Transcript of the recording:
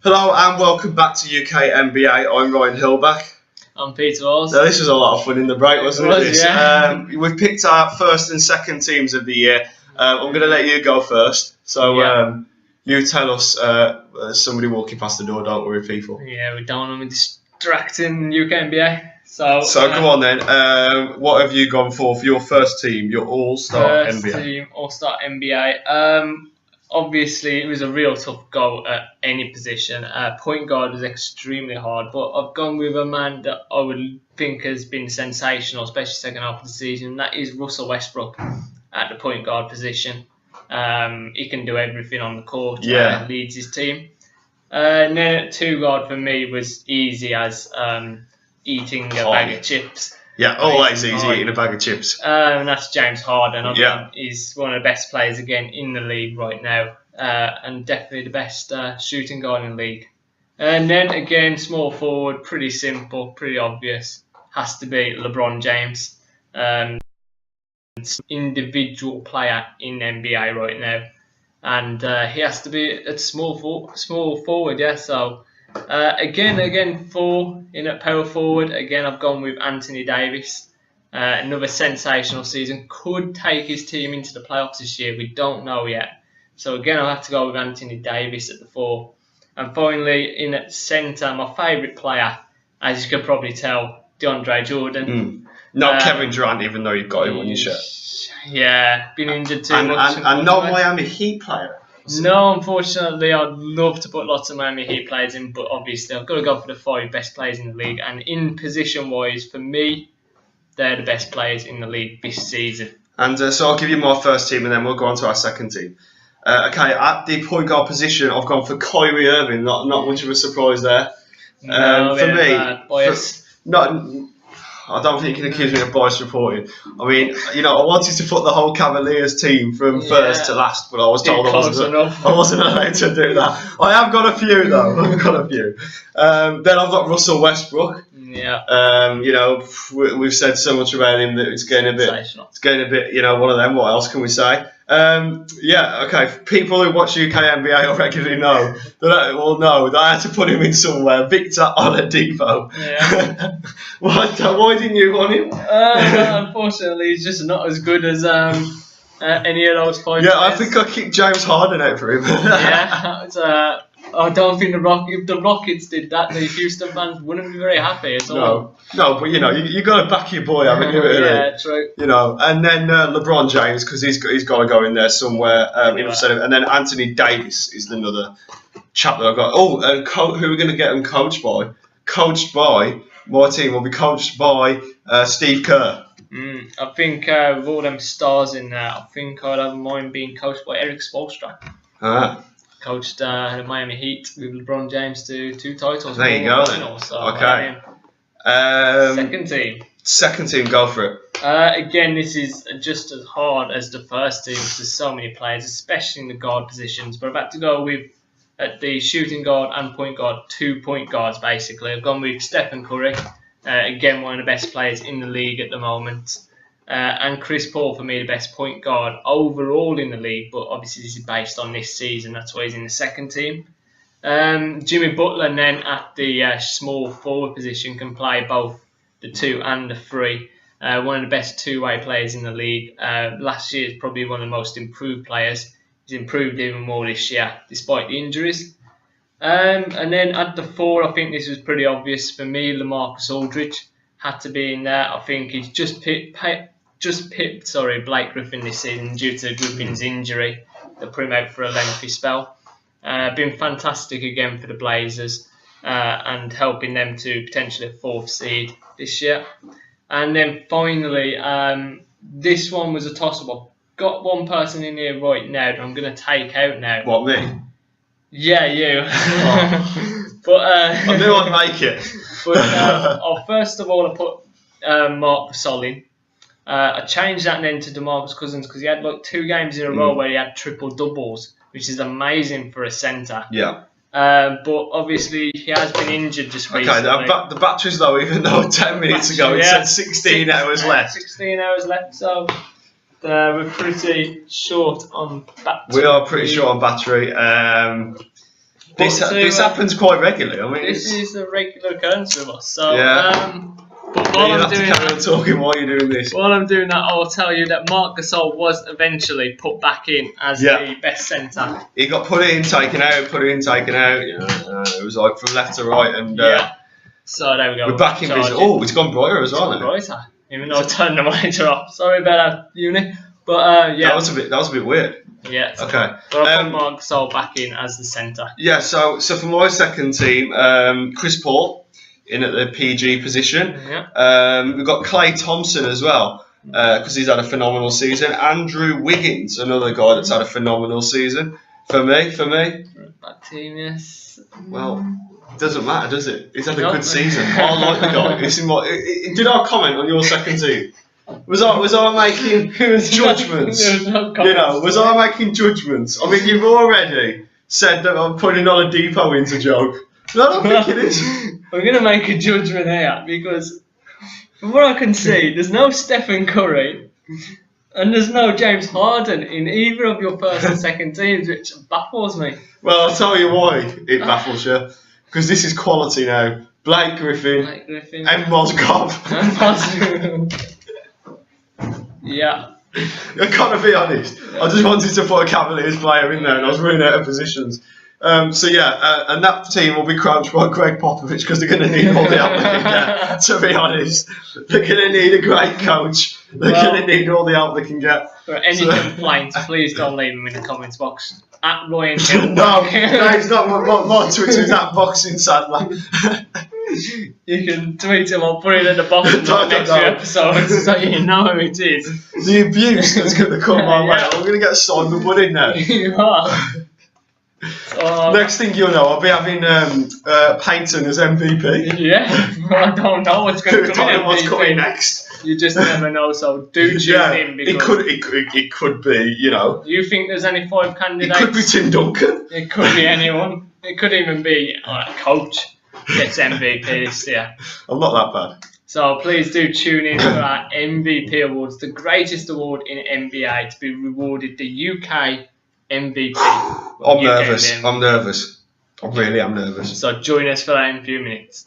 Hello and welcome back to UKNBA. I'm Ryan Hillback. I'm Peter Walls. Now, this was a lot of fun in the break, wasn't it? Yeah. We've picked our first and second teams of the year. I'm going to let you go first. So you tell us, somebody walking past the door, don't worry, people. Yeah, we don't want to be distracting UKNBA. So come on then. What have you gone for your first team, your All-Star NBA? First team, All-Star NBA. Obviously, it was a real tough go at any position. Point guard was extremely hard, but I've gone with a man that I would think has been sensational, especially second half of the season. That is Russell Westbrook at the point guard position. He can do everything on the court. Leads his team. And then at two guard for me was easy as eating a bag of chips. Yeah, always easy eating a bag of chips. And that's James Harden. He's one of the best players again in the league right now, and definitely the best shooting guard in the league. And then again, small forward, pretty simple, pretty obvious, has to be LeBron James. Individual player in NBA right now, and he has to be a small forward. Yeah, so. Again, four in at power forward. Again, I've gone with Anthony Davis. Another sensational season. Could take his team into the playoffs this year. We don't know yet. So again, I'll have to go with Anthony Davis at the four. And finally, in at centre, my favourite player, as you can probably tell, DeAndre Jordan. Not Kevin Durant, even though you've got him on your shirt. Yeah, been injured too much. And not Miami Heat player. No, unfortunately, I'd love to put lots of Miami Heat players in, but obviously I've got to go for the five best players in the league. And in position-wise, for me, they're the best players in the league this season. And so I'll give you my first team, and then we'll go on to our second team. At the point guard position, I've gone for Kyrie Irving. Not much of a surprise there. For me, I don't think you can accuse me of bias reporting. I mean, I wanted to put the whole Cavaliers team from first to last, but I was told I wasn't allowed to do that. I have got a few, though. Then I've got Russell Westbrook. Yeah. We've said so much about him that it's getting a bit, one of them. What else can we say? People who watch UKNBA regularly know that I had to put him in somewhere. Victor Oladipo. Yeah. Why didn't you want him? Unfortunately, he's just not as good as any of those five. Yeah, I think I kicked James Harden out for him. I don't think if the Rockets did that, the Houston fans wouldn't be very happy at all. No, but you got to back your boy, haven't you? Really? Yeah, true. And then LeBron James, because he's got to go in there somewhere. And then Anthony Davis is another chap that I've got. Who are we going to get them coached by? My team will be coached by Steve Kerr. I think with all them stars in there, I think I'd have mine being coached by Eric Spoelstra. Coached the Miami Heat with LeBron James to 2 titles. There you go then. So, okay. Second team, go for it. Again, this is just as hard as the first team because there's so many players, especially in the guard positions. But I've had to go with at the shooting guard and point guard, 2 point guards basically. I've gone with Stephen Curry, again one of the best players in the league at the moment. And Chris Paul, for me, the best point guard overall in the league, but obviously this is based on this season, that's why he's in the second team. Jimmy Butler then at the small forward position can play both the 2 and the 3. One of the best two-way players in the league. Last year is probably one of the most improved players. He's improved even more this year, despite the injuries. And then at the 4, I think this was pretty obvious for me. LaMarcus Aldridge had to be in there. I think he's just pipped Blake Griffin this season due to Griffin's injury that put him out for a lengthy spell. Been fantastic again for the Blazers and helping them to potentially a 4th seed this year. And then finally, this one was a toss-up. I've got one person in here right now that I'm going to take out now. What, me? Yeah, you. But I knew I'd make it. But first of all, I put Marc Gasol in. I changed that then to DeMarcus Cousins because he had 2 games in a row where he had triple doubles, which is amazing for a centre. Yeah. But obviously he has been injured just recently. Okay, the battery's low, even though 10 minutes ago it said 16 hours left. 16 hours left, so we're pretty short on battery. We are pretty short on battery. This happens quite regularly. I mean, this is a regular occurrence with us. So, but while I'm doing that, talking while you're doing this. While I'm doing that, I'll tell you that Marc Gasol was eventually put back in as the best centre. He got put in, taken out, put in, taken out. You know, it was like from left to right, and so there we go. We're back in business. Oh, it's gone brighter as well. Brighter, even though I turned the monitor off. Sorry about that, Uni. But that was a bit weird. Yeah. Okay. But I put Marc Gasol back in as the centre. Yeah. So for my second team, Chris Paul in at the PG position. Yeah. We've got Klay Thompson as well because he's had a phenomenal season. Andrew Wiggins, another guy that's had a phenomenal season. For me. Bad team, yes. Well, it doesn't matter, does it? He's had a good season. I like the guy. Did I comment on your second team? Was I making judgments? Was I making judgments? I mean, you've already said that I'm putting Oladipo into joke. I don't think it is. I'm going to make a judgment here because from what I can see, there's no Stephen Curry and there's no James Harden in either of your first and second teams, which baffles me. Well, I'll tell you why it baffles you. Because this is quality now. Blake Griffin. And Mozgov. Yeah. I've got to be honest. I just wanted to put a Cavaliers player in there and I was running out of positions. And that team will be crouched by Greg Popovich because they're going to need all the help they can get, to be honest. They're going to need a great coach. They're going to need all the help they can get. For any complaints, please don't leave them in the comments box. At Ryan Hillback. No, it's not. My Twitter is at Boxing Sadler. You can tweet him. I'll put it in the bottom of the next few episodes so you know who it is. The abuse that's going to come my way. I'm going to get cyberbullied now. You are. Next thing you'll know, I'll be having Payton as MVP. Yeah, I don't know what's going to come in. What's coming next? You just never know, so do tune in. Because it could be, you know. Do you think there's any 5 candidates? It could be Tim Duncan. It could be anyone. It could even be a coach gets MVP this year. I'm not that bad. So please do tune in for our MVP awards, the greatest award in NBA, to be rewarded the UK MVP. I'm nervous. I really am nervous. So join us for that in a few minutes.